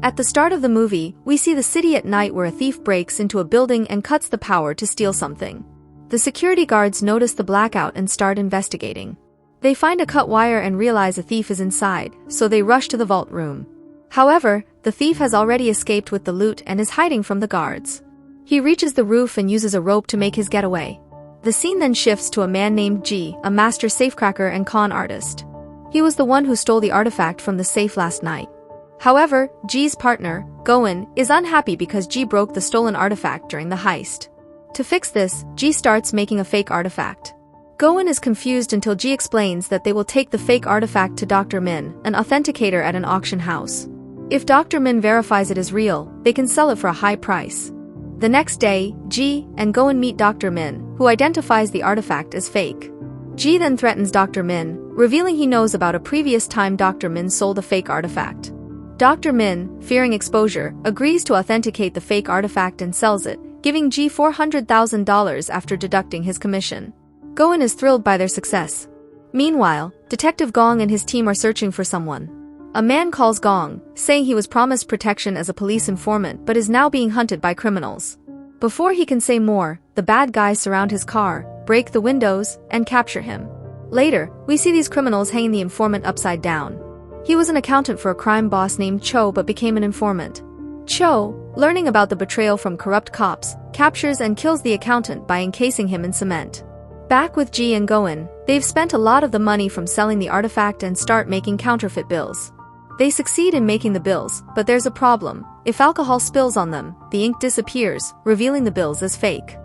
At the start of the movie, we see the city at night where a thief breaks into a building and cuts the power to steal something. The security guards notice the blackout and start investigating. They find a cut wire and realize a thief is inside, so they rush to the vault room. However, the thief has already escaped with the loot and is hiding from the guards. He reaches the roof and uses a rope to make his getaway. The scene then shifts to a man named G, a master safecracker and con artist. He was the one who stole the artifact from the safe last night. However, G's partner, Goen, is unhappy because G broke the stolen artifact during the heist. To fix this, G starts making a fake artifact. Goen is confused until G explains that they will take the fake artifact to Dr. Min, an authenticator at an auction house. If Dr. Min verifies it is real, they can sell it for a high price. The next day, G and Goen meet Dr. Min, who identifies the artifact as fake. G then threatens Dr. Min, revealing he knows about a previous time Dr. Min sold a fake artifact. Dr. Min, fearing exposure, agrees to authenticate the fake artifact and sells it, giving G $400,000 after deducting his commission. Goen is thrilled by their success. Meanwhile, Detective Gong and his team are searching for someone. A man calls Gong, saying he was promised protection as a police informant but is now being hunted by criminals. Before he can say more, the bad guys surround his car, break the windows, and capture him. Later, we see these criminals hanging the informant upside down. He was an accountant for a crime boss named Cho but became an informant. Cho, learning about the betrayal from corrupt cops, captures and kills the accountant by encasing him in cement. Back with G and Goen, they've spent a lot of the money from selling the artifact and start making counterfeit bills. They succeed in making the bills, but there's a problem. If alcohol spills on them, the ink disappears, revealing the bills as fake.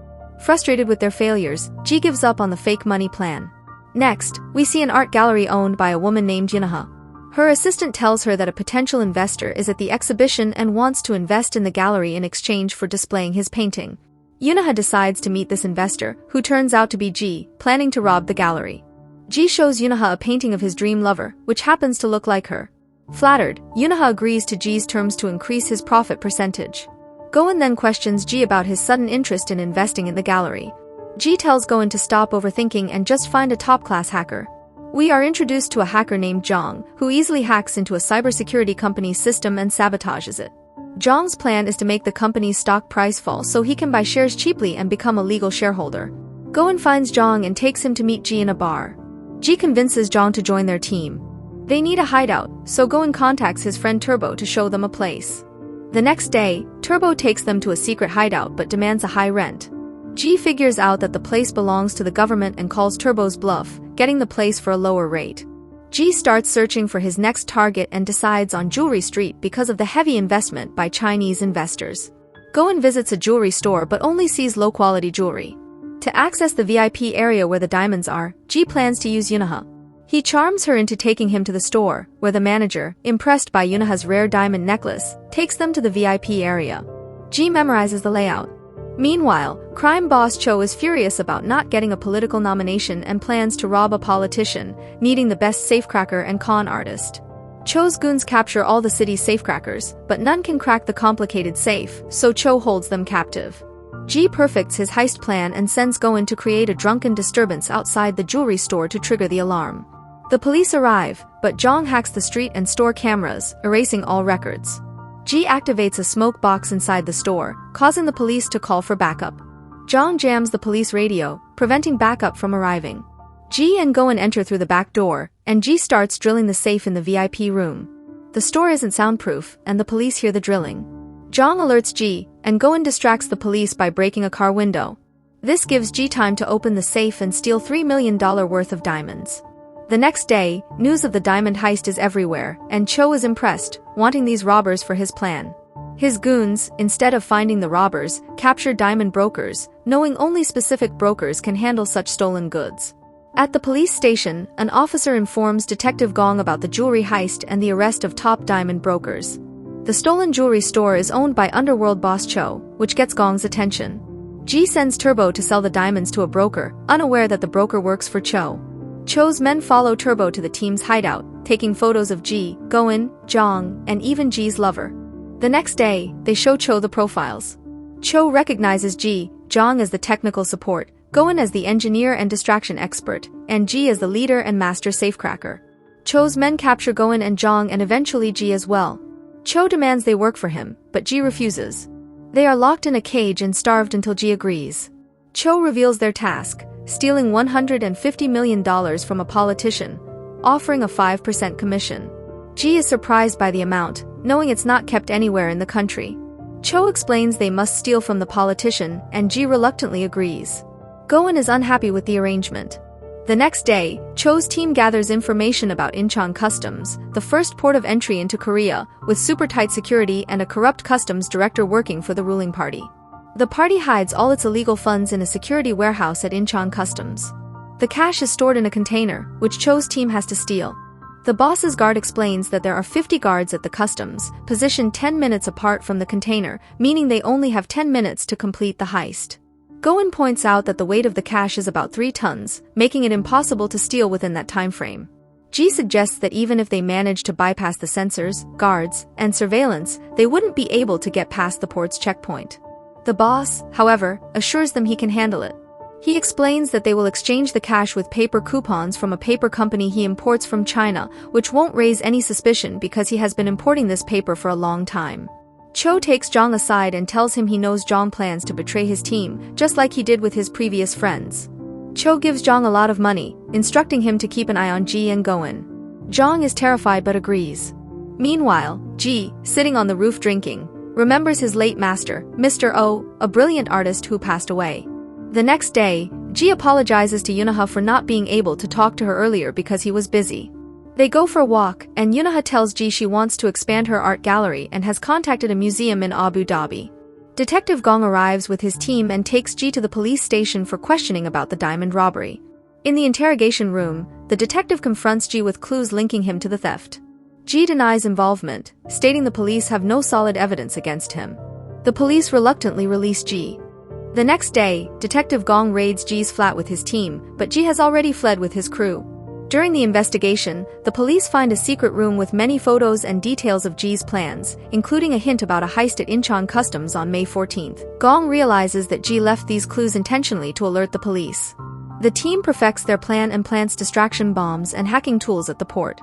Frustrated with their failures, G gives up on the fake money plan. Next, we see an art gallery owned by a woman named Yunaha. Her assistant tells her that a potential investor is at the exhibition and wants to invest in the gallery in exchange for displaying his painting. Yunaha decides to meet this investor, who turns out to be G, planning to rob the gallery. G shows Yunaha a painting of his dream lover, which happens to look like her. Flattered, Yunaha agrees to G's terms to increase his profit percentage. Goen then questions G about his sudden interest in investing in the gallery. G tells Goen to stop overthinking and just find a top-class hacker. We are introduced to a hacker named Zhang, who easily hacks into a cybersecurity company's system and sabotages it. Zhang's plan is to make the company's stock price fall so he can buy shares cheaply and become a legal shareholder. Goen finds Zhang and takes him to meet G in a bar. G convinces Zhang to join their team. They need a hideout, so Goen contacts his friend Turbo to show them a place. The next day, Turbo takes them to a secret hideout but demands a high rent. G figures out that the place belongs to the government and calls Turbo's bluff, getting the place for a lower rate. G starts searching for his next target and decides on Jewelry Street because of the heavy investment by Chinese investors. Goen visits a jewelry store but only sees low-quality jewelry. To access the VIP area where the diamonds are, G plans to use Yunaha. He charms her into taking him to the store, where the manager, impressed by Yunaha's rare diamond necklace, takes them to the VIP area. G memorizes the layout. Meanwhile, crime boss Cho is furious about not getting a political nomination and plans to rob a politician, needing the best safecracker and con artist. Cho's goons capture all the city's safecrackers, but none can crack the complicated safe, so Cho holds them captive. G perfects his heist plan and sends Goen to create a drunken disturbance outside the jewelry store to trigger the alarm. The police arrive, but Zhang hacks the street and store cameras, erasing all records. G activates a smoke box inside the store, causing the police to call for backup. Zhang jams the police radio, preventing backup from arriving. G and Goen enter through the back door, and G starts drilling the safe in the VIP room. The store isn't soundproof, and the police hear the drilling. Zhang alerts G, and Goen distracts the police by breaking a car window. This gives G time to open the safe and steal $3 million worth of diamonds. The next day, news of the diamond heist is everywhere, and Cho is impressed, wanting these robbers for his plan. His goons, instead of finding the robbers, capture diamond brokers, knowing only specific brokers can handle such stolen goods. At the police station, an officer informs Detective Gong about the jewelry heist and the arrest of top diamond brokers. The stolen jewelry store is owned by underworld boss Cho, which gets Gong's attention. G sends Turbo to sell the diamonds to a broker, unaware that the broker works for Cho. Cho's men follow Turbo to the team's hideout, taking photos of G, Goen, Zhang, and even G's lover. The next day, they show Cho the profiles. Cho recognizes G, Zhang as the technical support, Goen as the engineer and distraction expert, and G as the leader and master safecracker. Cho's men capture Goen and Zhang and eventually G as well. Cho demands they work for him, but Ji refuses. They are locked in a cage and starved until Ji agrees. Cho reveals their task, stealing $150 million from a politician, offering a 5% commission. Ji is surprised by the amount, knowing it's not kept anywhere in the country. Cho explains they must steal from the politician, and Ji reluctantly agrees. Go-in is unhappy with the arrangement. The next day, Cho's team gathers information about Incheon Customs, the first port of entry into Korea, with super tight security and a corrupt customs director working for the ruling party. The party hides all its illegal funds in a security warehouse at Incheon Customs. The cash is stored in a container, which Cho's team has to steal. The boss's guard explains that there are 50 guards at the customs, positioned 10 minutes apart from the container, meaning they only have 10 minutes to complete the heist. Go-in points out that the weight of the cash is about 3 tons, making it impossible to steal within that time frame. Ji suggests that even if they manage to bypass the sensors, guards, and surveillance, they wouldn't be able to get past the port's checkpoint. The boss, however, assures them he can handle it. He explains that they will exchange the cash with paper coupons from a paper company he imports from China, which won't raise any suspicion because he has been importing this paper for a long time. Cho takes Jong aside and tells him he knows Jong plans to betray his team, just like he did with his previous friends. Cho gives Jong a lot of money, instructing him to keep an eye on Ji and Go-in. Jong is terrified but agrees. Meanwhile, Ji, sitting on the roof drinking, remembers his late master, Mr. Oh, a brilliant artist who passed away. The next day, Ji apologizes to Yunha for not being able to talk to her earlier because he was busy. They go for a walk, and Yunha tells Ji she wants to expand her art gallery and has contacted a museum in Abu Dhabi. Detective Gong arrives with his team and takes Ji to the police station for questioning about the diamond robbery. In the interrogation room, the detective confronts Ji with clues linking him to the theft. Ji denies involvement, stating the police have no solid evidence against him. The police reluctantly release Ji. The next day, Detective Gong raids Ji's flat with his team, but Ji has already fled with his crew. During the investigation, the police find a secret room with many photos and details of Ji's plans, including a hint about a heist at Incheon Customs on May 14th. Gong realizes that Ji left these clues intentionally to alert the police. The team perfects their plan and plants distraction bombs and hacking tools at the port.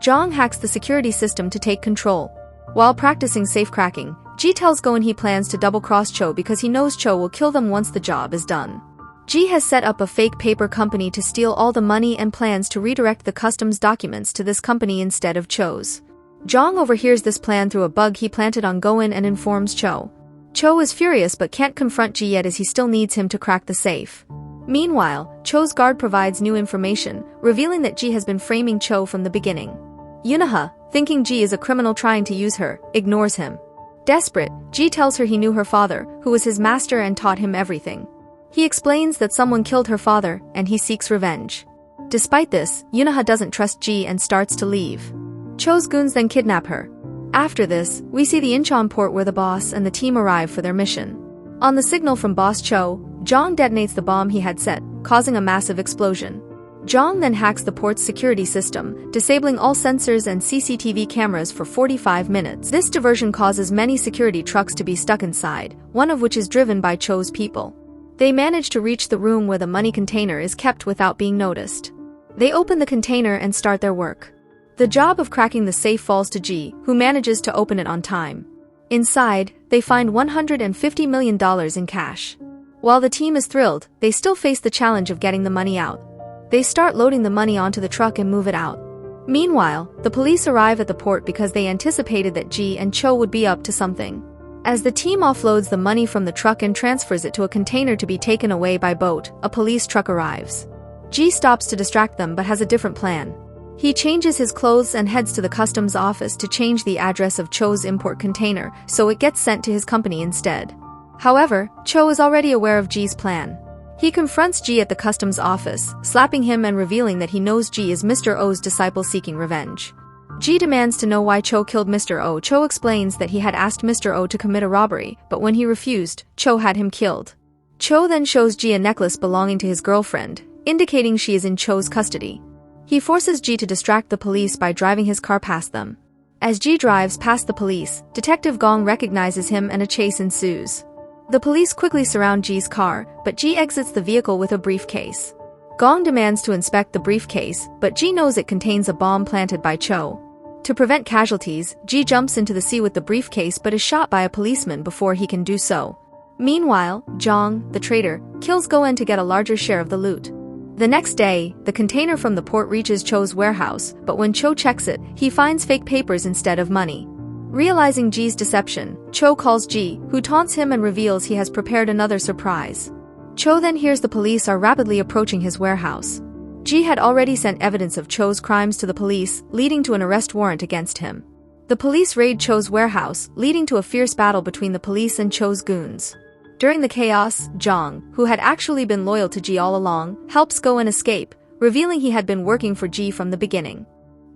Jong hacks the security system to take control. While practicing safecracking, Ji tells Go-in he plans to double-cross Cho because he knows Cho will kill them once the job is done. Ji has set up a fake paper company to steal all the money and plans to redirect the customs documents to this company instead of Cho's. Jong overhears this plan through a bug he planted on Go-in and informs Cho. Cho is furious but can't confront Ji yet as he still needs him to crack the safe. Meanwhile, Cho's guard provides new information, revealing that Ji has been framing Cho from the beginning. Yunha, thinking Ji is a criminal trying to use her, ignores him. Desperate, Ji tells her he knew her father, who was his master and taught him everything. He explains that someone killed her father, and he seeks revenge. Despite this, Yunha doesn't trust Ji and starts to leave. Cho's goons then kidnap her. After this, we see the Incheon port where the boss and the team arrive for their mission. On the signal from Boss Cho, Jong detonates the bomb he had set, causing a massive explosion. Jong then hacks the port's security system, disabling all sensors and CCTV cameras for 45 minutes. This diversion causes many security trucks to be stuck inside, one of which is driven by Cho's people. They manage to reach the room where the money container is kept without being noticed. They open the container and start their work. The job of cracking the safe falls to Ji, who manages to open it on time. Inside, they find $150 million in cash. While the team is thrilled, they still face the challenge of getting the money out. They start loading the money onto the truck and move it out. Meanwhile, the police arrive at the port because they anticipated that Ji and Cho would be up to something. As the team offloads the money from the truck and transfers it to a container to be taken away by boat, a police truck arrives. Ji stops to distract them but has a different plan. He changes his clothes and heads to the customs office to change the address of Cho's import container, so it gets sent to his company instead. However, Cho is already aware of Ji's plan. He confronts Ji at the customs office, slapping him and revealing that he knows Ji is Mr. O's disciple seeking revenge. Ji demands to know why Cho killed Mr. O. Cho explains that he had asked Mr. O to commit a robbery, but when he refused, Cho had him killed. Cho then shows Ji a necklace belonging to his girlfriend, indicating she is in Cho's custody. He forces Ji to distract the police by driving his car past them. As Ji drives past the police, Detective Gong recognizes him and a chase ensues. The police quickly surround Ji's car, but Ji exits the vehicle with a briefcase. Gong demands to inspect the briefcase, but Ji knows it contains a bomb planted by Cho. To prevent casualties, Ji jumps into the sea with the briefcase but is shot by a policeman before he can do so. Meanwhile, Zhang, the traitor, kills Goen to get a larger share of the loot. The next day, the container from the port reaches Cho's warehouse, but when Cho checks it, he finds fake papers instead of money. Realizing Ji's deception, Cho calls Ji, who taunts him and reveals he has prepared another surprise. Cho then hears the police are rapidly approaching his warehouse. Ji had already sent evidence of Cho's crimes to the police, leading to an arrest warrant against him. The police raid Cho's warehouse, leading to a fierce battle between the police and Cho's goons. During the chaos, Zhang, who had actually been loyal to Ji all along, helps Goen escape, revealing he had been working for Ji from the beginning.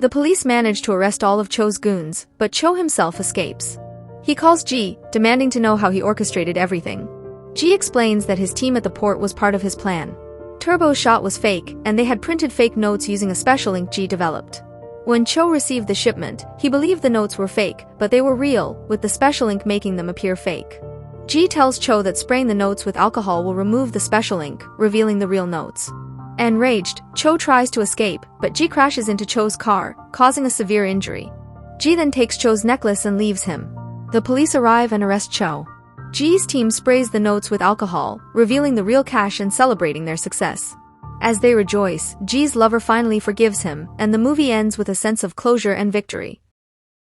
The police manage to arrest all of Cho's goons, but Cho himself escapes. He calls Ji, demanding to know how he orchestrated everything. Ji explains that his team at the port was part of his plan. Turbo's shot was fake, and they had printed fake notes using a special ink Ji developed. When Cho received the shipment, he believed the notes were fake, but they were real, with the special ink making them appear fake. Ji tells Cho that spraying the notes with alcohol will remove the special ink, revealing the real notes. Enraged, Cho tries to escape, but Ji crashes into Cho's car, causing a severe injury. Ji then takes Cho's necklace and leaves him. The police arrive and arrest Cho. Ji's team sprays the notes with alcohol, revealing the real cash and celebrating their success. As they rejoice, Ji's lover finally forgives him, and the movie ends with a sense of closure and victory.